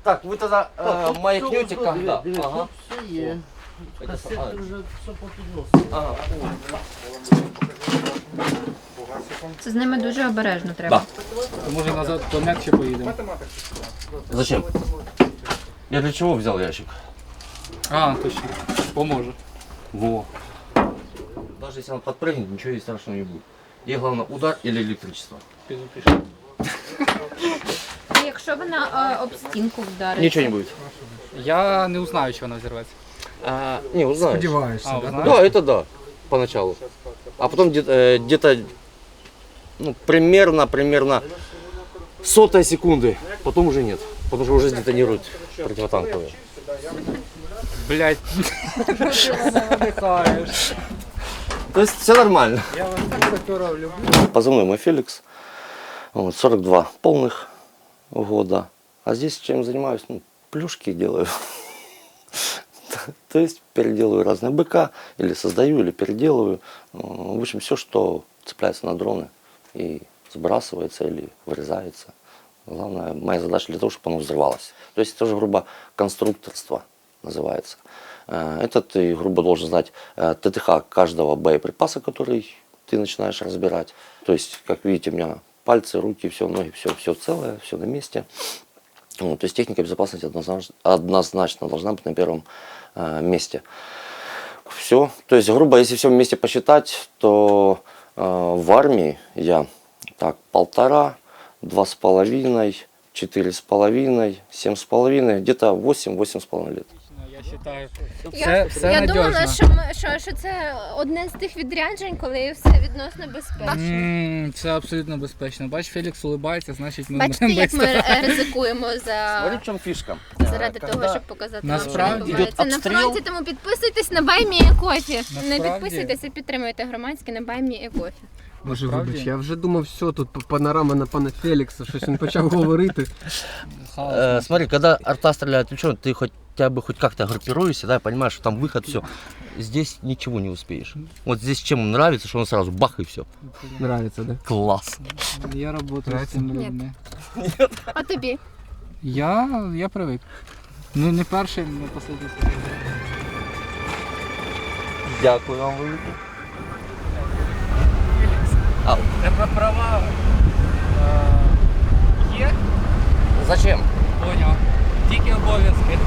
Так, вы тогда маякнете когда? Ага. Все є. Это Касетки а, вже все попідносили. ага. Це з ними дуже обережно треба. Да. Може назад пом'якше поїдемо. Зачем? Я для чего взял ящик? А, точно. Поможе. Во. Даже если он подпрыгнет, ничего ей страшного не будет. Ей главное удар или электричество. Піду пішли. А якщо вона об стінку вдарить? Ничего не будет. Я не узнаю, чи вона взірветься. Не, узнаешь. Сподіваєшся, А, да? узнаєш? Да, это да, поначалу. А потом где-то ну, примерно сотая секунды, потом уже нет. Потому что уже сдетонируют противотанковые. Блять. То есть все нормально. Я вас так саперов люблю. Позывной мой Феликс. Вот, 42 полных года. А здесь чем занимаюсь? Ну, плюшки делаю. То есть переделываю разные БК, или создаю, или переделываю. В общем, все, что цепляется на дроны и сбрасывается или вырезается. Главное, моя задача для того, чтобы оно взрывалось. То есть это уже, грубо, конструкторство называется. Это ты, грубо, должен знать ТТХ каждого боеприпаса, который ты начинаешь разбирать. То есть, как видите, у меня пальцы, руки, все, ноги, все целое, все на месте. Вот, то есть техника безопасности однозначно должна быть на первом месте. Все. То есть, грубо, если все вместе посчитать, то в армии я так 1,5, 2,5, 4,5, 7,5, где-то 8-8,5 лет. Я вважаю, Я, все я думала, надіжно. що це одне з тих відряджень, коли все відносно безпечно. Це абсолютно безпечно. Бач, Фелікс улибається, значить ми Бачите, як швидко. ми ризикуємо Смотри, в чем фишка. заради Когда того, щоб показати вам, що Насправді відбувається на йде фронті. Тому підписуйтесь на Баймі Кофі. Не Насправді- підписуйтесь, а підтримуйте громадське на Баймі Кофі. Боже, Насправді- вибач, я вже думав, все, тут панорама на пана Фелікса, щось він почав говорити. Смотри, когда арта стреляет в ты хотя бы хоть как-то группируешься, да, понимаешь, что там выход, все. Здесь ничего не успеешь. Вот здесь чем им нравится, что он сразу бах и все. Нравиться, да? Класс. Я працюю з цими Ні. людьми. А тобі? Я привик. Не перший, не останній. Дякую вам велике. Тебе права є? Зачем? Поняв. Тільки обов'язки.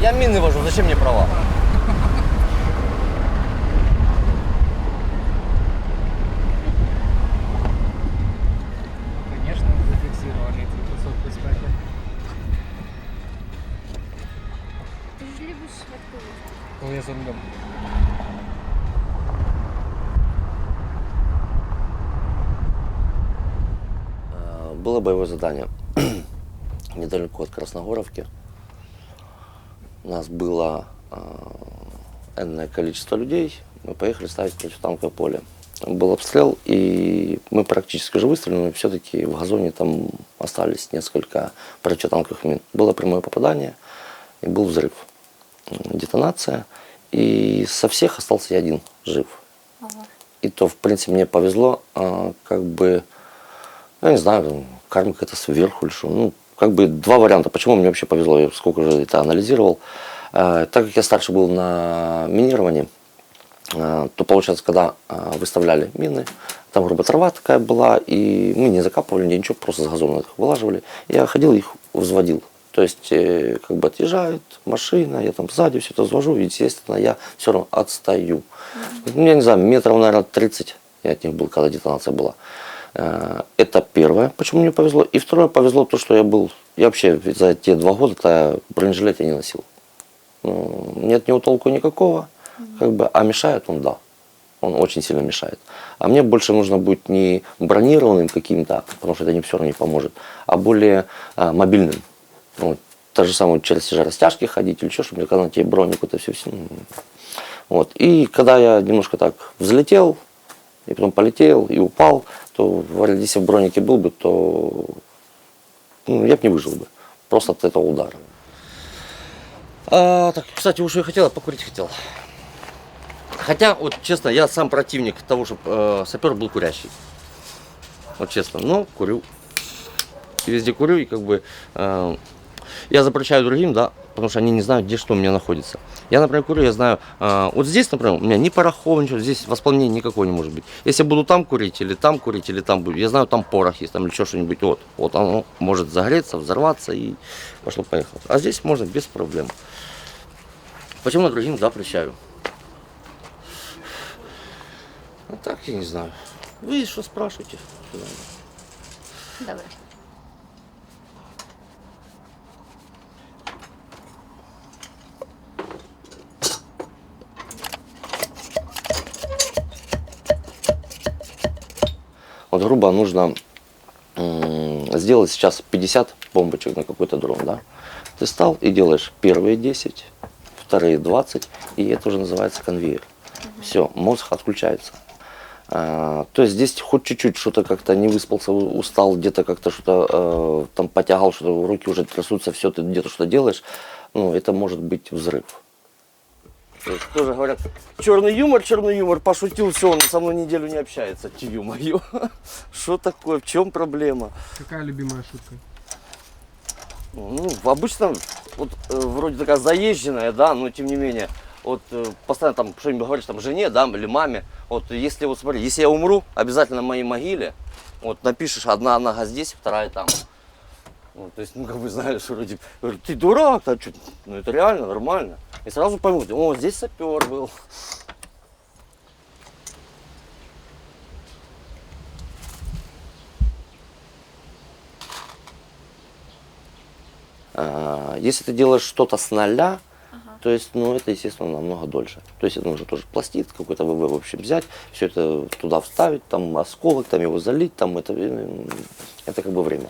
Я мины вожу, зачем мне права? Звісно, зафіксований цей кусок безпеки. Ти ж любиш швидку. Коли я за рулем. Было боевое задание недалеко от Красногоровки. У нас было энное количество людей. Мы поехали ставить противотанковое поле. Был обстрел, и мы практически же выстрелили, но все-таки в газоне там остались несколько противотанковых мин. Было прямое попадание, и был взрыв. Детонация. И со всех остался я один жив. И то, в принципе, мне повезло, как бы, я не знаю, карма какая-то сверху или что. Ну, как бы два варианта. Почему мне вообще повезло, я сколько уже это анализировал. Так как я старше был на минировании, то получается, когда выставляли мины, там, грубо, трава такая была, и мы не закапывали ничего, просто с газона их вылаживали. Я ходил, их взводил. То есть, как бы отъезжает машина, я там сзади все это взвожу, и, естественно, я все равно отстаю. Ну, я не знаю, метров, наверное, 30 я от них был, когда детонация была. Это первое, почему мне повезло. И второе, повезло то, что я вообще за те 2 года бронежилет я не носил. Нет от него толку никакого, как бы, а мешает он, да. Он очень сильно мешает. А мне больше нужно быть не бронированным каким-то, потому что это все равно не поможет, а более мобильным. Вот. То же самое через те же растяжки ходить или что, чтобы когда на тебе броник, это все. Вот. И когда я немножко так взлетел, и потом полетел, и упал, то если в бронике был бы, то я бы не выжил бы. Просто от этого удара. Так, кстати, уж я покурить хотел. Хотя, вот честно, я сам противник того, чтобы сапер был курящий. Вот честно, но курю. И везде курю, и как бы я запрещаю другим, да, потому что они не знают, где что у меня находится. Я, например, курю, я знаю, вот здесь, например, у меня ни порохов, ничего, здесь воспламенения никакого не может быть. Если я буду там курить, или там курить, или там буду, я знаю, там порох есть, там или еще что-нибудь, вот оно может загореться, взорваться и пошло-поехало. А здесь можно без проблем. Почему другим запрещаю? А так, я не знаю. Вы что спрашиваете? Добре. Вот грубо нужно сделать сейчас 50 бомбочек на какой-то дрон, да? Ты стал и делаешь первые 10, вторые 20, и это уже называется конвейер. Все, мозг отключается. То есть здесь хоть чуть-чуть что-то как-то не выспался, устал, где-то как-то что-то там потягал, что руки уже трясутся, все, ты где-то что-то делаешь, ну, это может быть взрыв. То есть тоже говорят, черный юмор, пошутил, все, он со мной неделю не общается. Ё-моё, что такое, в чем проблема? Какая любимая шутка? Ну, обычно, вот вроде такая заезженная, да, но тем не менее, вот постоянно там что-нибудь говоришь там жене, да, или маме, вот если вот смотри, если я умру, обязательно в моей могиле, вот напишешь, одна нога здесь, вторая там. Вот, то есть, ну, как бы, знаешь, вроде, говорю, ты дурак, а что? Ну, это реально, нормально. И сразу поймут, о, здесь сапер был. Если ты делаешь что-то с нуля, то есть, ну, это, естественно, намного дольше. То есть, это нужно тоже пластид какой-то, в общем, взять, все это туда вставить, там, осколок, там, его залить, там, это как бы время.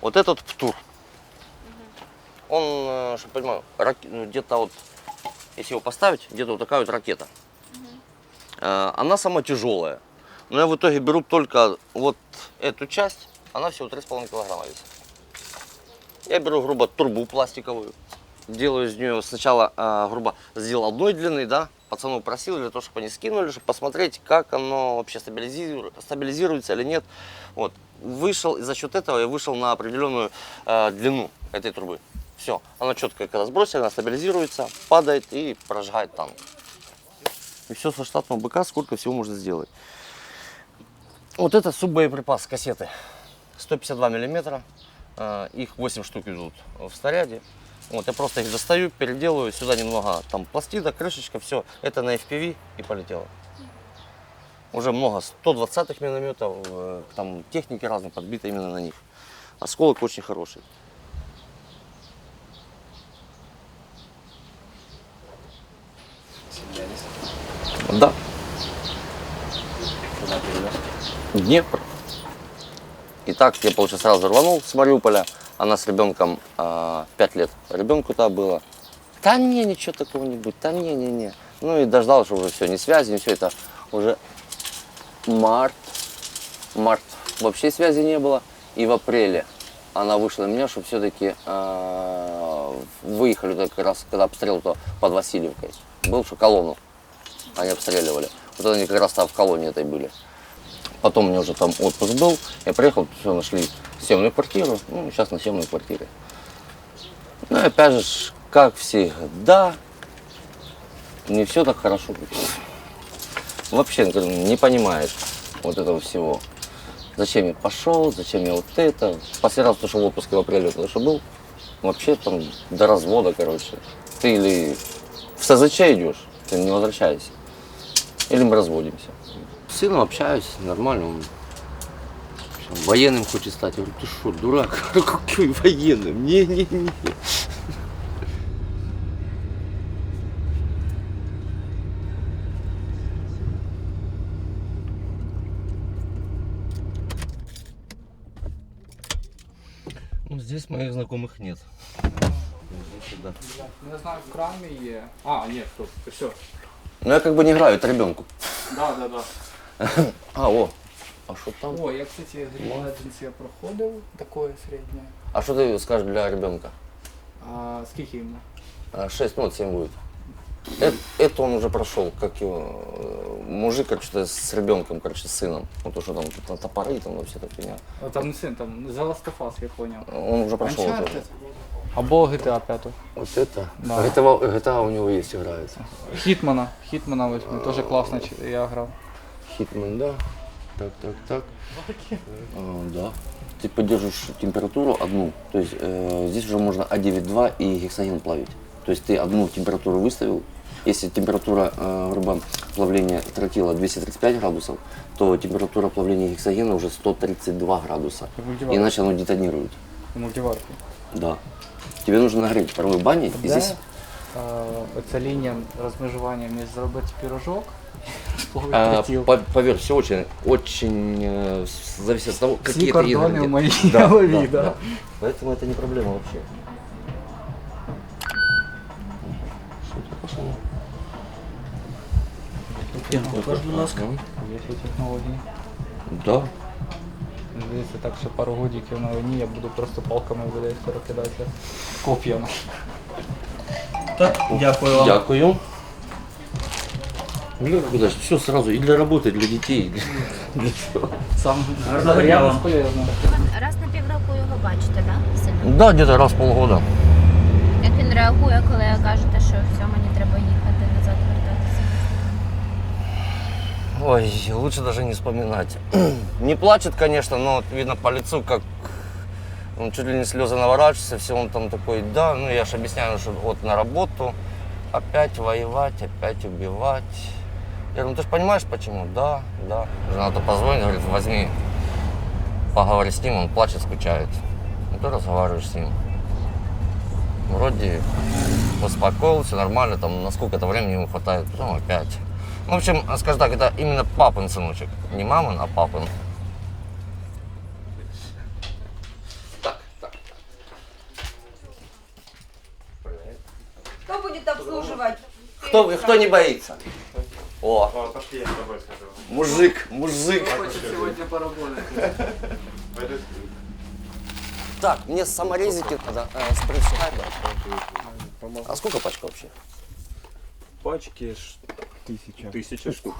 Вот этот птур, он, чтобы понимаю, где-то вот, если его поставить, где-то вот такая вот ракета. Она самая тяжелая. Но я в итоге беру только вот эту часть, она всего 3,5 килограмма весит. Я беру, грубо, трубу пластиковую, делаю из нее сначала, грубо, сделал одной длины, да, пацанов просил для того, чтобы они скинули, чтобы посмотреть, как оно вообще стабилизируется или нет. Вот. Вышел, и за счет этого я вышел на определенную длину этой трубы. Все, она четко, когда сбросили, она стабилизируется, падает и прожигает танк. И все со штатного БК, сколько всего можно сделать. Вот это суббоеприпас, кассеты. 152 миллиметра, их 8 штук идут в снаряде. Вот, я просто их достаю, переделываю, сюда немного там пластида, крышечка, все. Это на FPV и полетело. Уже много 120-х минометов, там техники разные подбиты именно на них. Осколок очень хороший. Да. Днепр. И так я, получается, сразу рванул с Мариуполя. Она с ребенком 5 лет. Ребенку-то было. Да не, ничего такого не будет. Да не. Ну и дождался, что уже все, ни связи, ни все это. Уже март. Вообще связи не было. И в апреле она вышла на меня, чтобы все-таки выехали как раз, когда обстрел под Васильевкой. Был, что колонну они обстреливали. Вот они как раз там в колонии этой были. Потом у меня уже там отпуск был. Я приехал, все, нашли съемную квартиру. Ну, сейчас на съемной квартире. Ну, и опять же, как всегда, не все так хорошо. Вообще не понимаешь вот этого всего. Зачем я пошел, зачем я вот это. Последний раз, что в отпуске в апреле, потому что был, вообще там до развода, короче. Ты или в СЗЧ идешь, ты не возвращайся. Или мы разводимся. С сыном общаюсь, нормально. Он военным хочет стать. Я говорю, ты что, дурак? Какой военным? Не. Ну, здесь моих знакомых нет. Здесь, да. Не знаю, в крамі є. А, ні, стоп, все. Ну, я как бы не играю, это ребенку. Да. А что там? О, я, кстати, Green Legends я проходив, такое середнє. А что ты скажешь для ребенка? А скільки йому? 6, ну вот 7 будет. Это он уже прошел, как его, мужик, короче, с ребенком, короче, с сыном. Ну, то, что там топоры, там, ну, вся эта фигня. Там не син, там The Last of Us, я понял. Он уже прошел это. Або GTA 5. Вот это? Да. GTA у него есть, играется. Хітмана возьми, теж класно, я грав. Хитман, да. Так. Да. Ты поддерживаешь температуру одну. То есть здесь уже можно А9-2 и гексоген плавить. То есть ты одну температуру выставил. Если температура грубо плавления тротила 235 градусов, то температура плавления гексогена уже 132 градуса. Иначе оно детонирует. Мультиварки. Да. Тебе нужно нагреть паровой баней. И здесь Оця лінія розмежування між зробити пірожок і розплавити тротил. поверь, все очень зависит от того, Всі какие ты кордони в игры. моїй голові, да. Поэтому это не проблема вообще. Покажи, будь ласка. Є ще технології. Да. Здається, так, що пару годиків на війні я буду просто палками видати розкидатися коп'ями. Так, дякую вам. Дякую. Все сразу, и для работы, и для детей, и для всего. Сам Гарного дня вам. полезно. Раз на півроку його бачите, так? Сина? Да, где-то раз в полгода. Як він реагує, коли кажете, що все, мені треба їхати назад вертатися? Ой, лучше даже не вспоминать. Не плачет, конечно, но вот видно по лицу, как он чуть ли не слезы наворачивается, все он там такой, да, ну я же объясняю, что вот на работу, опять воевать, опять убивать. Я говорю, ну ты же понимаешь почему? Да. Жена-то позвонит, говорит, возьми, поговори с ним, он плачет, скучает. Ну ты разговариваешь с ним. Вроде успокоился, нормально, там на сколько-то времени ему хватает, потом опять. В общем, скажем так, это именно папин сыночек. Не мамин, а папин. Кто будет обслуживать? Кто не боится? О, мужик. Сегодня поработать. Так, мне саморезики надо спресс. А сколько пачка вообще? Пачки 1000 штук.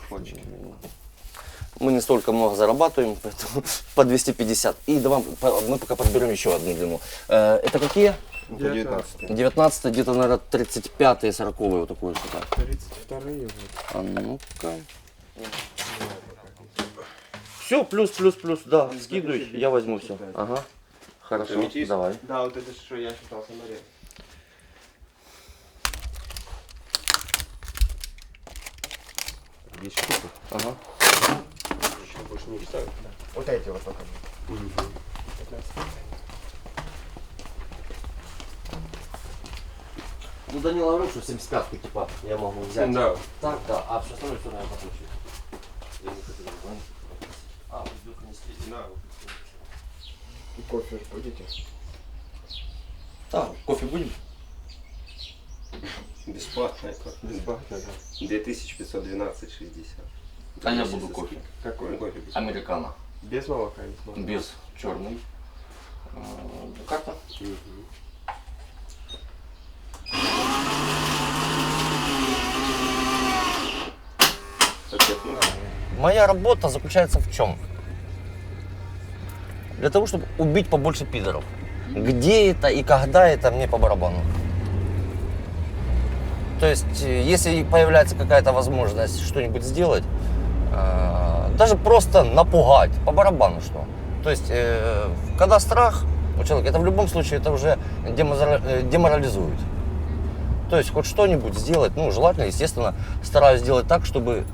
Мы не столько много зарабатываем, поэтому по 250. И давай, мы пока подберем еще одну длину. Это какие? 19. 19, где-то, наверное, 35-е, 40-е, вот такое что-то. 32 вот. А ну-ка. Все, плюс, да, скидывай, я возьму все. Ага. Хорошо, Аметист? давай. Да, вот это что я считал саморез. Есть штука. Ага. Еще больше не считаю. Вот эти вот только. Ну, Данила говорил, что 75-ку, типа, я могу взять. Да. Так, да, а все остальное все я подключу. Я не хочу звонить. А, вы вдруг принесли? Да. И кофе будете? Да, кофе будем? Бесплатное кофе. Бесплатно, да. 2512,60. А я буду кофе. Какой кофе? Американо. Без молока, без молока. Без черный. Карта? Моя работа заключается в чем? Для того, чтобы убить побольше пидоров. Где это и когда это, мне по барабану. То есть, если появляется какая-то возможность что-нибудь сделать, даже просто напугать, по барабану что. То есть, когда страх у человека, это в любом случае это уже деморализует. То есть, хоть что-нибудь сделать, ну, желательно, естественно, стараюсь сделать так, чтобы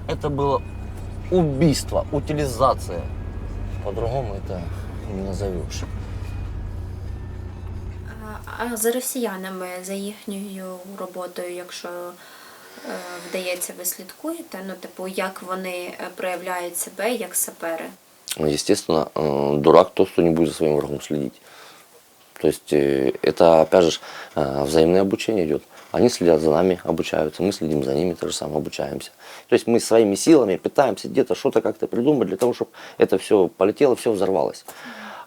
это было убийство, утилизация. По-другому это не назовешь. А за росіянами, за їхньою роботою, якщо вдається, ви слідкуєте? Ну, типу, як вони проявляють себе як сапери? Естественно, дурак тот, кто не будет за своим врагом следить. То есть это, опять же, взаимное обучение идет. Они следят за нами, обучаются, мы следим за ними, то же самое обучаемся. То есть мы своими силами пытаемся где-то что-то как-то придумать для того, чтобы это все полетело, все взорвалось.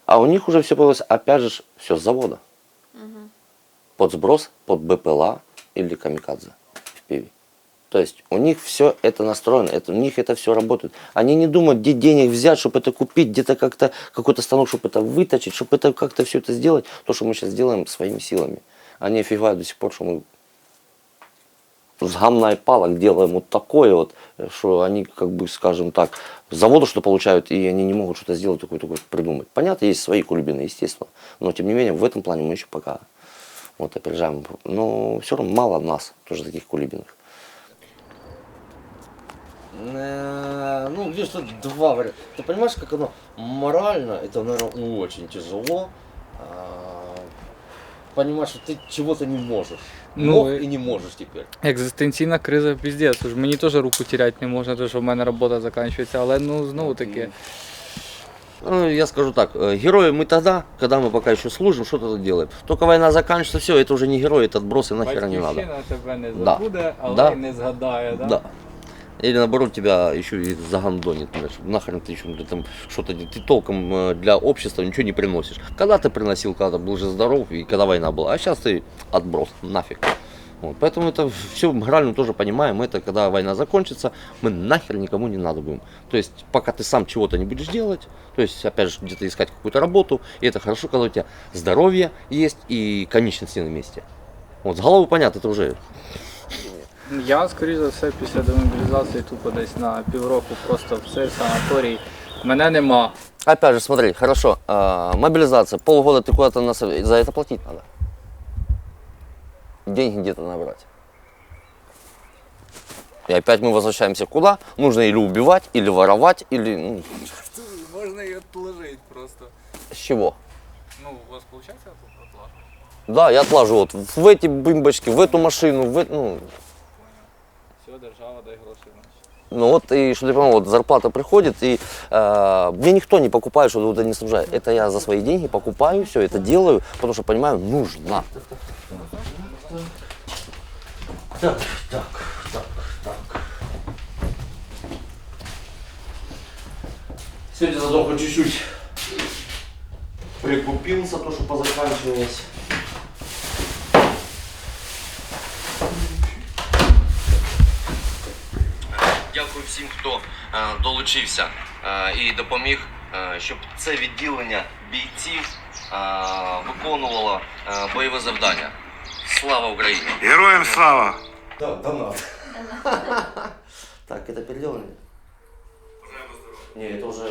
А у них уже все появилось, опять же, все с завода. Под сброс, под БПЛА или камикадзе в пиве. То есть у них все это настроено, у них это все работает. Они не думают, где денег взять, чтобы это купить, где-то как-то какой-то станок, чтобы это выточить, чтобы это как-то все это сделать. То, что мы сейчас делаем своими силами. Они офигевают до сих пор, что мы с гамна и палок делаем вот такое вот, что они, как бы, скажем так, с завода что получают, и они не могут что-то сделать, такое придумать. Понятно, есть свои кулибины, естественно. Но, тем не менее, в этом плане мы еще пока вот опережаем. Но все равно мало нас, тоже таких кулибинов. Ну, видишь, тут два варианта. Ты понимаешь, как оно морально, это, наверное, очень тяжело. Понимаешь, что ты чего-то не можешь. Ну, Мог і не можеш тепер. Екзистенційна криза піздець. Уж мені теж руку теряти не можна, тому що в мене робота закінчується, але ну знову таки. Ну, я скажу так, герои мы тогда, когда мы пока еще служим, что-то делаем. Только война заканчивается, все, это уже не герои, это отбросы, нахера не надо. Батьківщина тебе не Да. забуде, але Да. й не згадає, да? Да. Или наоборот тебя еще и загандонит, понимаешь, нахрен ты еще там что-то, ты толком для общества ничего не приносишь. Когда ты приносил, когда был жив-здоров и когда война была, а сейчас ты отброс, нафиг. Вот, поэтому это все морально тоже понимаем, это когда война закончится, мы нахер никому не надо будем. То есть пока ты сам чего-то не будешь делать, то есть опять же где-то искать какую-то работу, и это хорошо, когда у тебя здоровье есть и конечности на месте. Вот с головы понятно, это уже... Я, скоріш за все, після демобілізації тупо десь на півроку просто все в санаторій. Мене нема. Опять же, смотри, хорошо, мобилизация, полгода ты куда-то за это платить надо. Деньги где-то набрать. И опять мы возвращаемся куда? Нужно или убивать, или воровать, или... Ну, Можна її відложити просто. с чего? Ну, у вас виходить оплата? Да, я отлажу вот в эти бимбочки, в эту машину, ну... Все, держава, дай гроші, значить. Ну вот, и что ты понимал, вот зарплата приходит, и мне никто не покупает, что это не снабжает. Это я за свои деньги покупаю, все это делаю, потому что понимаю, нужно. Так. Сегодня зато хоть чуть-чуть прикупился, то, что позаканчивалось. Дякую всім, хто долучився і допоміг, щоб це відділення бійців виконувало бойове завдання. Слава Україні! Героям слава! Да, донат. Так, это переделано? Не, это уже